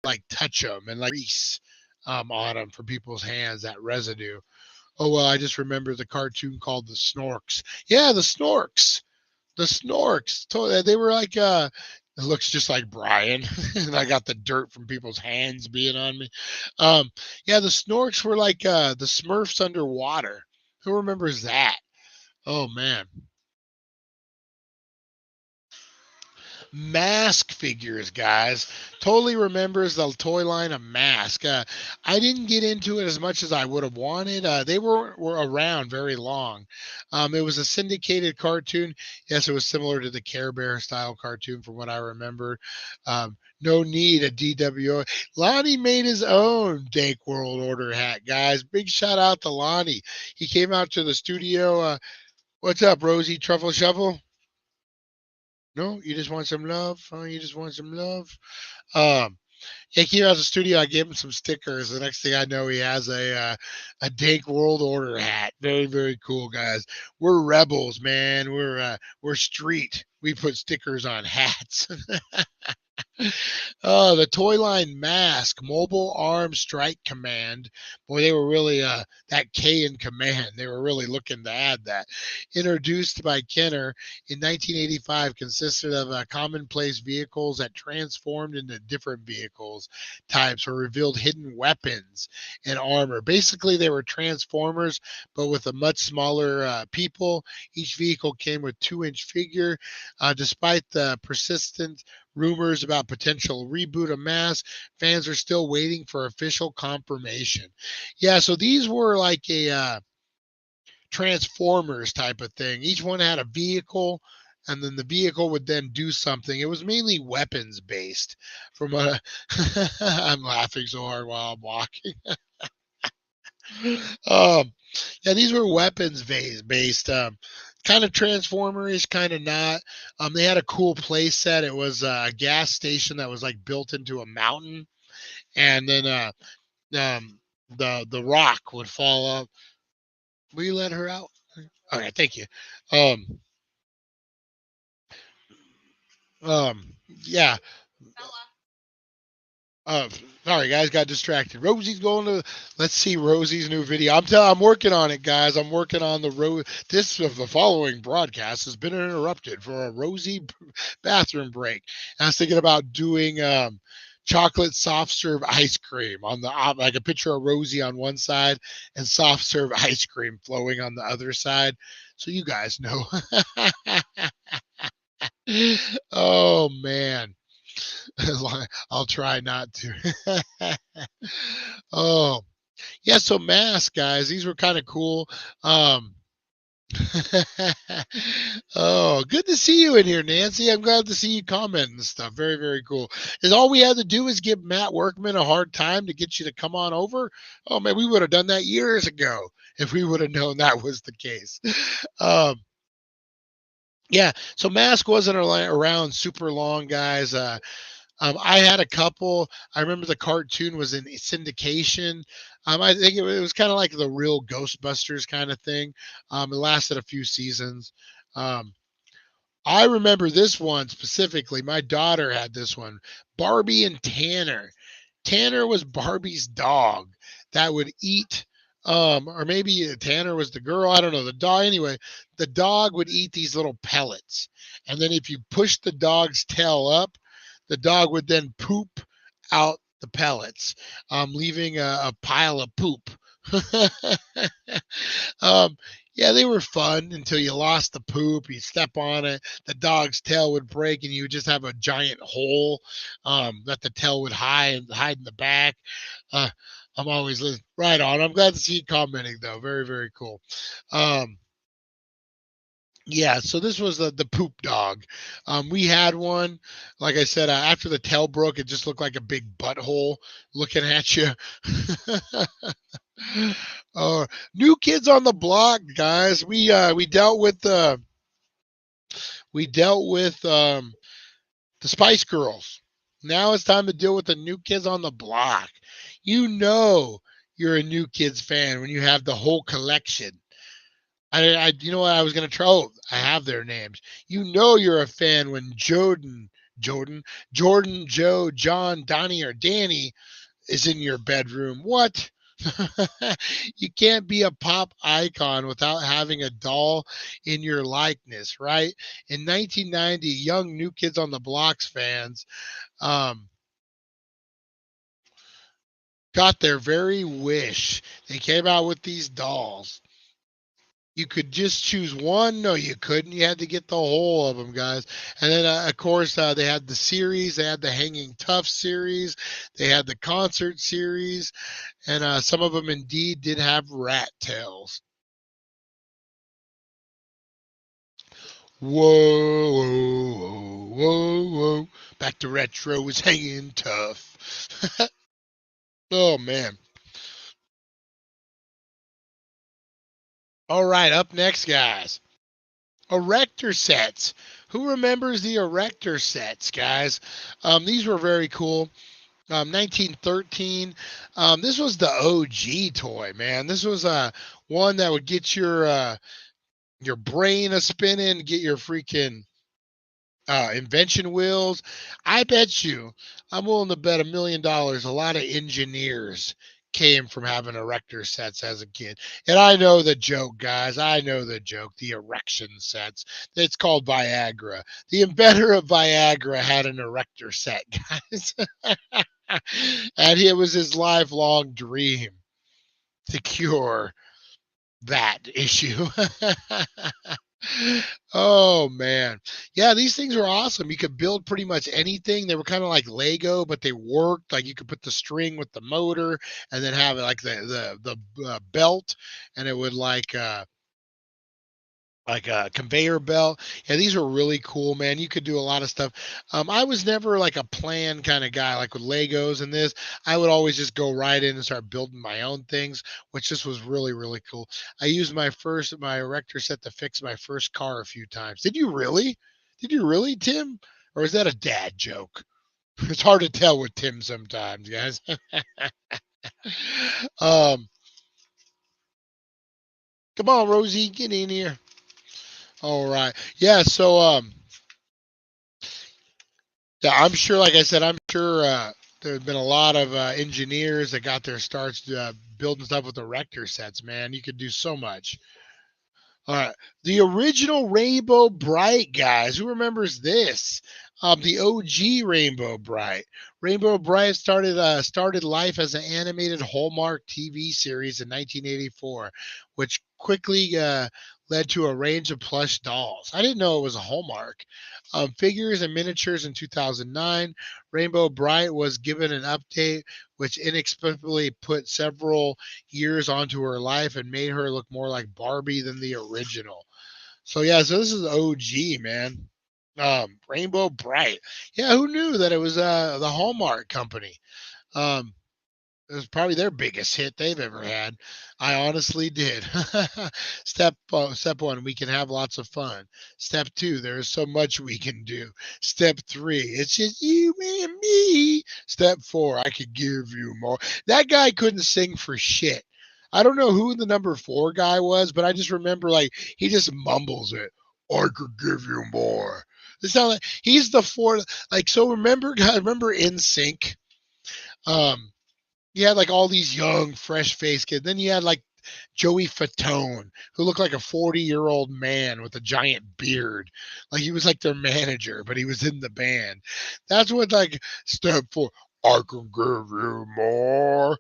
like touch them and like grease on them for people's hands, that residue. Oh well, I just remember the cartoon called the Snorks. Yeah, the Snorks. The Snorks. They were like it looks just like Brian. And I got the dirt from people's hands being on me. Yeah, the Snorks were like the Smurfs underwater. Who remembers that? Oh man. Mask figures, guys. Totally remembers the toy line of Mask. I didn't get into it as much as I would have wanted. They were around very long. It was a syndicated cartoon. Yes, it was similar to the Care Bear style cartoon from what I remember. No need a DWO. Lonnie made his own Dank World Order hat, guys. Big shout out to Lonnie. He came out to the studio. What's up, Rosie Truffle Shuffle? No, you just want some love. Oh, you just want some love. Um, yeah, he came out of the studio. I gave him some stickers. The next thing I know, he has a Dank World Order hat. Very, very cool, guys. We're rebels, man. We're street. We put stickers on hats. Oh, the toy line Mask, Mobile Arms Strike Command. Boy, they were really that K in command. They were really looking to add that. Introduced by Kenner in 1985, consisted of commonplace vehicles that transformed into different vehicles types or revealed hidden weapons and armor. Basically, they were Transformers, but with a much smaller people. Each vehicle came with 2-inch figure. Despite the persistent rumors about potential reboot of Mask, fans are still waiting for official confirmation. Yeah, so these were like a Transformers type of thing. Each one had a vehicle, and then the vehicle would then do something. It was mainly weapons based. From a, I'm laughing so hard while I'm walking. um, yeah, these were weapons based. Kind of Transformerish, kind of not. They had a cool play set. It was a gas station that was like built into a mountain, and then the rock would fall up. Will you let her out? Okay, thank you. Um, yeah, Uh, Sorry guys, got distracted. Rosie's going to. Let's see Rosie's new video. I'm working on it, guys. I'm working on the following broadcast has been interrupted for a Rosie bathroom break. And I was thinking about doing chocolate soft serve ice cream on the like a picture of Rosie on one side and soft serve ice cream flowing on the other side, so you guys know. Oh man. I'll try not to. Oh, yeah. So masks, guys, these were kind of cool. Um, oh, good to see you in here, Nancy. I'm glad to see you commenting and stuff. Very, very cool. Is all we had to do is give Matt Workman a hard time to get you to come on over? Oh man, we would have done that years ago if we would have known that was the case. Um, yeah. So mask wasn't around super long, guys. I had a couple. I remember the cartoon was in syndication. I think it was kind of like the real Ghostbusters kind of thing. It lasted a few seasons. Um, I remember this one specifically. My daughter had this one, Barbie and Tanner. Tanner was Barbie's dog that would eat, or maybe Tanner was the girl. I don't know. The dog, anyway, the dog would eat these little pellets. And then if you push the dog's tail up, the dog would then poop out the pellets, leaving a pile of poop. um, yeah, they were fun until you lost the poop. You step on it, the dog's tail would break, and you would just have a giant hole that the tail would hide in the back. Uh, I'm always listening. Right on. I'm glad to see you commenting, though. Very, very cool. Yeah, so this was the poop dog. We had one. Like I said, after the tail broke, it just looked like a big butthole looking at you. New Kids on the Block, guys. We dealt with the Spice Girls. Now it's time to deal with the New Kids on the Block. You know you're a New Kids fan when you have the whole collection. You know what I was gonna try? Oh, I have their names. You know you're a fan when Jordan, Joe, John, Donnie, or Danny is in your bedroom. What? You can't be a pop icon without having a doll in your likeness, right? In 1990, young New Kids on the Blocks fans um, got their very wish. They came out with these dolls. You could just choose one. No, you couldn't. You had to get the whole of them, guys. And then, of course, they had the series. They had the Hanging Tough series. They had the concert series. And some of them indeed did have rat tails. Whoa, whoa, whoa, whoa, whoa. Back to retro was Hanging Tough. Oh, man. All right, up next, guys. Erector sets. Who remembers the erector sets, guys? These were very cool. 1913. This was the OG toy, man. This was one that would get your brain a spinning, get your freaking invention wheels. I bet you, I'm willing to bet $1 million. A lot of engineers came from having erector sets as a kid. And I know the joke, guys. I know the joke. The erection sets. It's called Viagra. The inventor of Viagra had an erector set, guys. And it was his lifelong dream to cure that issue. Oh man. Yeah, these things are awesome. You could build pretty much anything. They were kind of like Lego, but they worked. Like you could put the string with the motor and then have like the belt, and it would like a conveyor belt. Yeah, these are really cool, man. You could do a lot of stuff. I was never like a plan kind of guy, like with Legos and this. I would always just go right in and start building my own things, which just was really, really cool. I used my erector set to fix my first car a few times. Did you really? Did you really, Tim? Or is that a dad joke? It's hard to tell with Tim sometimes, guys. um, Come on, Rosie, get in here. All right. Yeah, so yeah, I'm sure, like I said, I'm sure there's been a lot of engineers that got their starts building stuff with erector sets, man. You could do so much. All right. The original Rainbow Bright, guys. Who remembers this? The OG Rainbow Bright. Rainbow Bright started life as an animated Hallmark TV series in 1984, which quickly led to a range of plush dolls. I didn't know it was a Hallmark. Figures and miniatures in 2009. Rainbow Bright was given an update, which inexplicably put several years onto her life and made her look more like Barbie than the original. So yeah, so this is OG, man. Rainbow Bright. Yeah, who knew that it was the Hallmark company? Um, it was probably their biggest hit they've ever had. I honestly did. Step one, we can have lots of fun. Step two, there is so much we can do. Step three, it's just you and me. Step four, I could give you more. That guy couldn't sing for shit. I don't know who the number four guy was, but I just remember like he just mumbles it. I could give you more. It sounds like he's the four. Like so, remember, guys, remember In Sync. Um, you had like all these young, fresh faced kids. Then you had like Joey Fatone, who looked like a 40-year-old man with a giant beard. Like he was like their manager, but he was in the band. That's what like step four. I can give you more.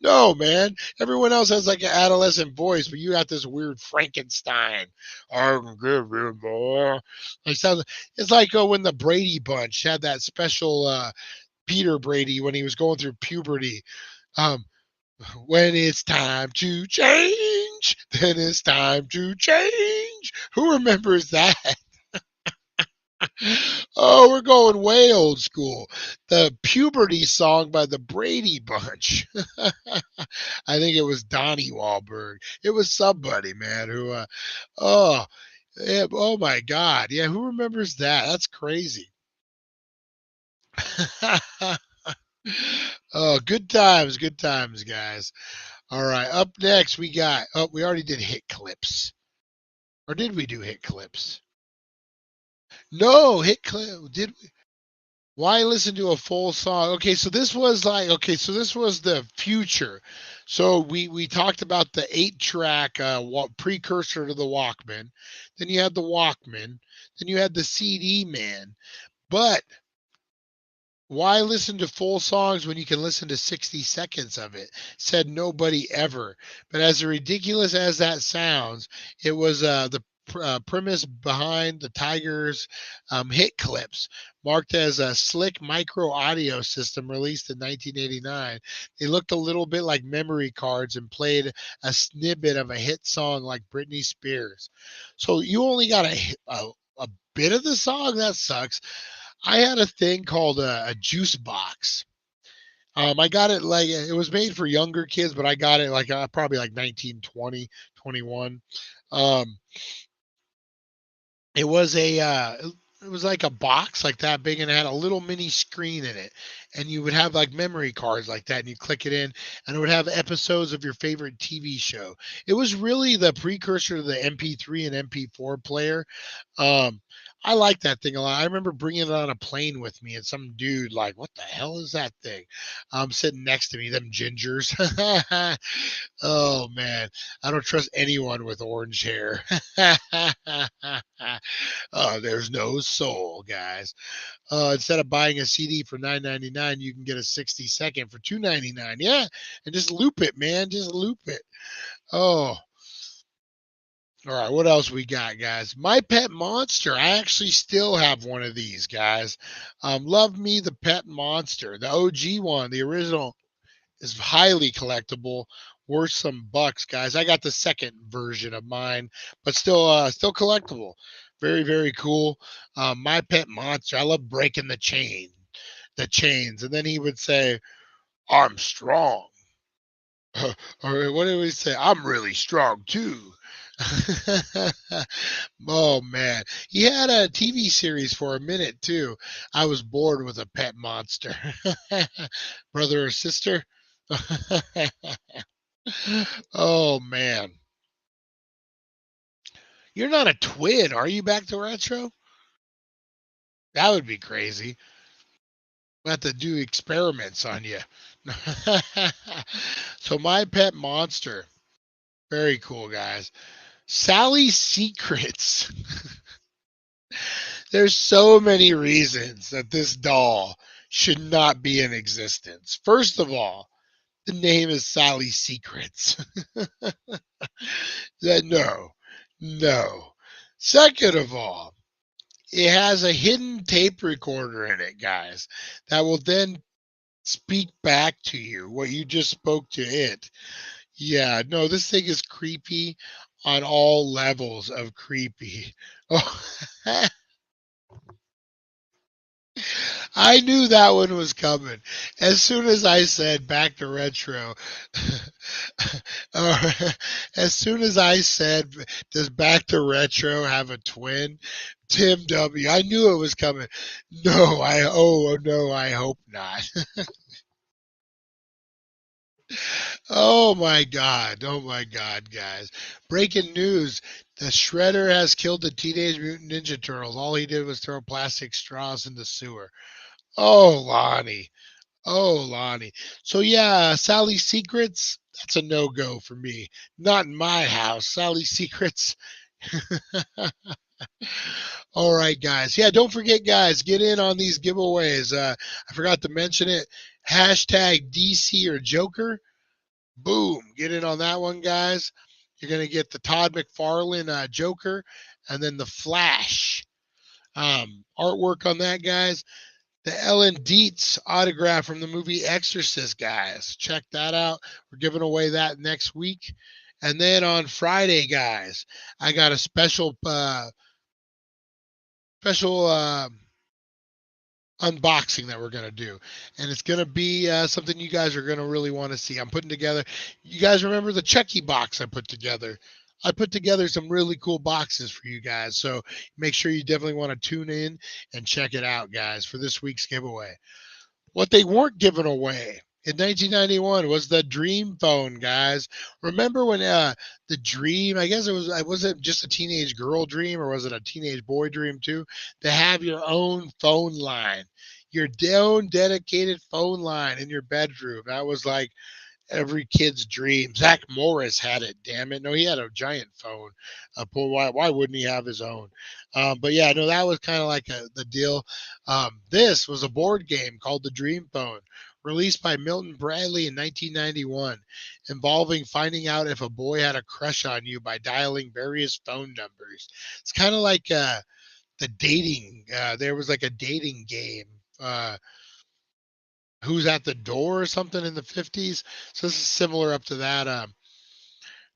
No, man. Everyone else has like an adolescent voice, but you got this weird Frankenstein. I can give you more. Like sounds. It's like when the Brady Bunch had that special Peter Brady when he was going through puberty. Um, when it's time to change, then it's time to change. Who remembers that? Oh, we're going way old school. The puberty song by the Brady Bunch. I think it was Donnie Wahlberg. It was somebody, man, who, oh, yeah, oh my God. Yeah, who remembers that? That's crazy. Oh, good times, guys. All right, up next we got. Oh, we already did hit clips, or did we do hit clips? No, hit clip. Did we? Why listen to a full song? Okay, so this was like so this was the future. So we talked about the 8-track precursor to the Walkman. Then you had the Walkman. Then you had the CD man. But why listen to full songs when you can listen to 60 seconds of it? Said nobody ever. But as ridiculous as that sounds, it was the premise behind the Tigers hit clips, marked as a slick micro audio system released in 1989. They looked a little bit like memory cards and played a snippet of a hit song like Britney Spears. So you only got a bit of the song? That sucks. I had a thing called a juice box. I got it like it was made for younger kids, but I got it like probably like 1920, 21. Um, it was it was like a box like that big, and it had a little mini screen in it, and you would have like memory cards like that, and you click it in, and it would have episodes of your favorite TV show. It was really the precursor to the MP3 and MP4 player. um I like that thing a lot. I remember bringing it on a plane with me, and some dude like, "What the hell is that thing?" Sitting next to me, them gingers. Oh man, I don't trust anyone with orange hair. There's no soul, guys. Instead of buying a CD for $9.99, you can get a 60-second for $2.99. Yeah, and just loop it, man. Just loop it. Oh, all right. What else we got, guys? My Pet Monster. I actually still have one of these, guys. Love Me the Pet Monster, the OG one, the original, is highly collectible, worth some bucks, guys. I got the second version of mine, but still collectible. Very, very cool. My Pet Monster. I love breaking the chains, and then he would say, "I'm strong," or what did we say? "I'm really strong too." Oh man, he had a TV series for a minute too. I was bored with a pet monster. Brother or sister? Oh man, you're not a twin, are you? Back to retro? That would be crazy. I have to do experiments on you. So my pet monster. Very cool, guys. Sally's Secrets. There's so many reasons that this doll should not be in existence. First of all, the name is Sally's Secrets. No, no. Second of all, it has a hidden tape recorder in it, guys, that will then speak back to you what you just spoke to it. Yeah, no, this thing is creepy on all levels of creepy. Oh, I knew that one was coming. As soon as I said back to retro, or as soon as I said, does back to retro have a twin? Tim W. I knew it was coming. No, oh no, I hope not. Oh my God, guys. Breaking news. The Shredder has killed the Teenage Mutant Ninja Turtles. All he did was throw plastic straws in the sewer. Oh, Lonnie. Oh, Lonnie. So yeah, Sally's Secrets, that's a no-go for me. Not in my house. Sally's Secrets. All right, guys. Yeah, don't forget, guys, get in on these giveaways. I forgot to mention it. Hashtag DC or Joker. Boom. Get in on that one, guys. You're going to get the Todd McFarlane Joker and then the Flash artwork on that, guys. The Ellen Dietz autograph from the movie Exorcist, guys. Check that out. We're giving away that next week. And then on Friday, guys, I got a special unboxing that we're going to do, and it's going to be something you guys are going to really want to see. I'm putting together, you guys remember the Chucky box I put together? I put together some really cool boxes for you guys, so make sure you definitely want to tune in and check it out, guys, for this week's giveaway. What they weren't giving away in 1991 was the Dream phone, guys. Remember when the Dream, I guess was it just a teenage girl dream or was it a teenage boy dream too? To have your own phone line, your own dedicated phone line in your bedroom. That was like every kid's dream. Zach Morris had it. Damn it! No, he had a giant phone. Why wouldn't he have his own? But yeah, no, that was kind of like the deal. This was a board game called the Dream Phone, released by Milton Bradley in 1991, involving finding out if a boy had a crush on you by dialing various phone numbers. It's kind of like the dating. There was like a dating game. Who's at the door or something in the 50s. So this is similar up to that.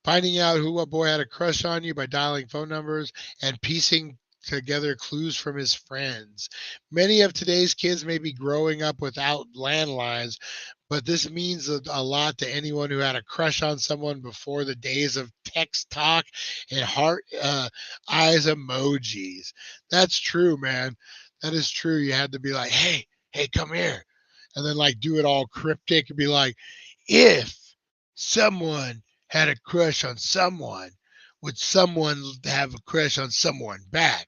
Finding out who a boy had a crush on you by dialing phone numbers and piecing together clues from his friends. Many of today's kids may be growing up without landlines, but this means a lot to anyone who had a crush on someone before the days of text talk and heart eyes emojis. That's true, man. That is true. You had to be like, hey, come here, and then like do it all cryptic and be like, if someone had a crush on someone, would someone have a crush on someone back?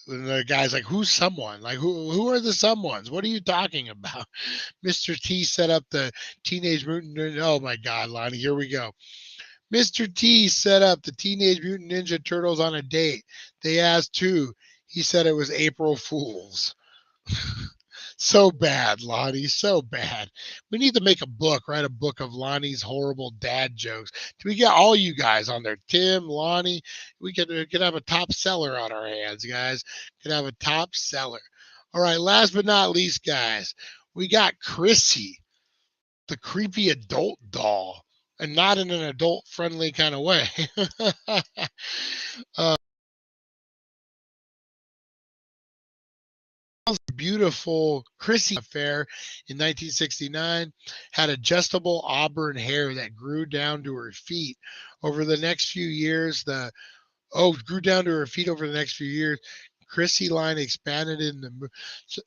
And the guy's like, who's someone? Like, who are the someones? What are you talking about? Mr. T set up the Teenage Mutant Ninja. Oh my God, Lonnie, here we go. Mr. T set up the Teenage Mutant Ninja Turtles on a date. They asked who. He said it was April Fool's. So bad, Lonnie. So bad. We need to make a book, write a book of Lonnie's horrible dad jokes. We get all you guys on there? Tim, Lonnie. We could have a top seller on our hands, guys. Could have a top seller. All right. Last but not least, guys, we got Chrissy, the creepy adult doll, and not in an adult-friendly kind of way. Beautiful Chrissy affair in 1969 had adjustable auburn hair that grew down to her feet. Over the next few years, grew down to her feet over the next few years. Chrissy line expanded in the so,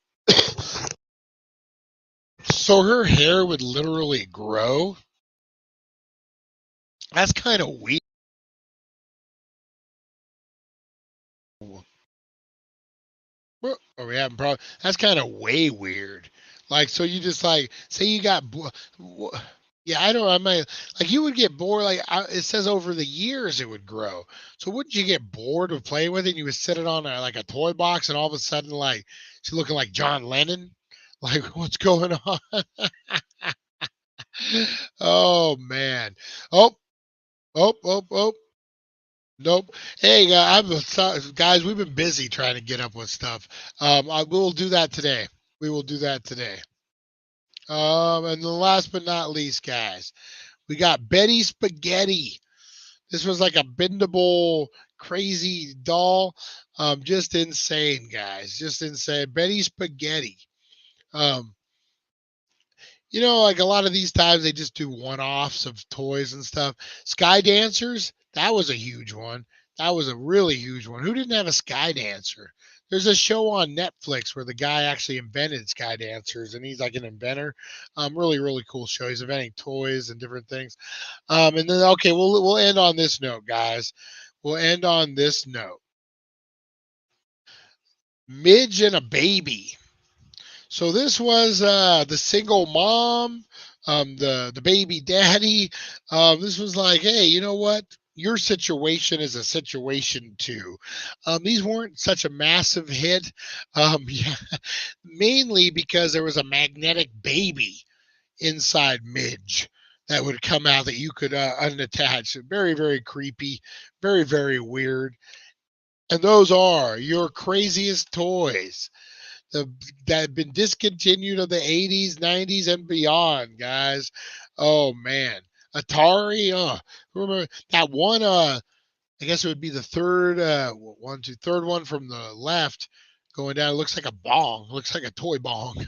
so her hair would literally grow. That's kind of weird. Are we having problems? That's kind of way weird. Like, so you just like say you got, yeah, I don't. I mean, like you would get bored. Like it says over the years it would grow. So wouldn't you get bored of playing with it? And you would sit it on like a toy box, and all of a sudden, like she's looking like John Lennon. Like, what's going on? Oh man. Oh, oh. Nope. Hey, guys, we've been busy trying to get up with stuff. We will do that today. We will do that today. And the last but not least, guys, we got Betty Spaghetti. This was like a bendable, crazy doll. Just insane, guys. Just insane. Betty Spaghetti. Like a lot of these times they just do one-offs of toys and stuff. Sky Dancers, that was a huge one. That was a really huge one. Who didn't have a Sky Dancer? There's a show on Netflix where the guy actually invented Sky Dancers, and he's like an inventor. Really, really cool show. He's inventing toys and different things. And then, okay, we'll end on this note, guys. We'll end on this note. Midge and a baby. So this was the single mom, the baby daddy. This was like, hey, you know what? Your situation is a situation too. These weren't such a massive hit, yeah, mainly because there was a magnetic baby inside Midge that would come out that you could unattach. Very, very creepy, very, very weird. And those are your craziest toys that have been discontinued of the 80s, 90s, and beyond, guys. Oh, man. Atari, remember that one, I guess it would be the third one from the left going down. It looks like a bong. It looks like a toy bong.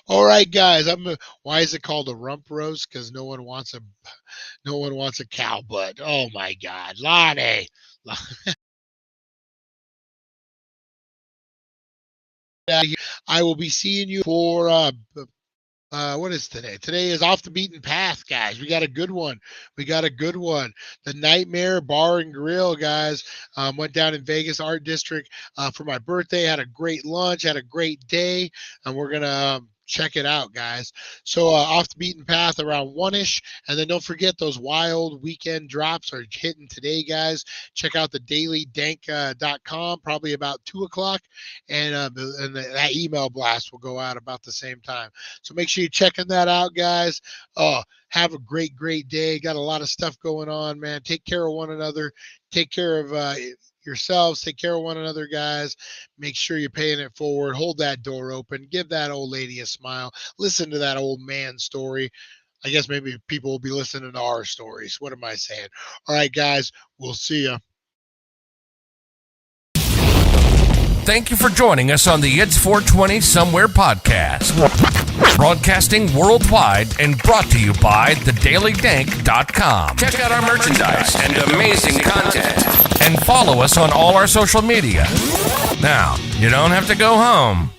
All right, guys. Why is it called a rump roast? Because no one wants a cow butt. Oh my God, Lonnie. I will be seeing you for what is today? Today is Off the Beaten Path, guys. We got a good one. The Nightmare Bar and Grill, guys. Went down in Vegas Art District for my birthday. Had a great lunch. Had a great day. And we're going to check it out, guys. So Off the Beaten Path around 1-ish. And then don't forget those wild weekend drops are hitting today, guys. Check out the dailydank.com probably about 2 o'clock. And that email blast will go out about the same time. So make sure you're checking that out, guys. Have a great, great day. Got a lot of stuff going on, man. Take care of one another. Take care of yourselves. Take care of one another, guys. Make sure you're paying it forward. Hold that door open. Give that old lady a smile. Listen to that old man story. I guess maybe people will be listening to our stories. What am I saying? All right, guys. We'll see ya. Thank you for joining us on the It's 420 Somewhere podcast. Broadcasting worldwide and brought to you by thedailydank.com. Check out our merchandise and amazing content. And follow us on all our social media. Now, you don't have to go home.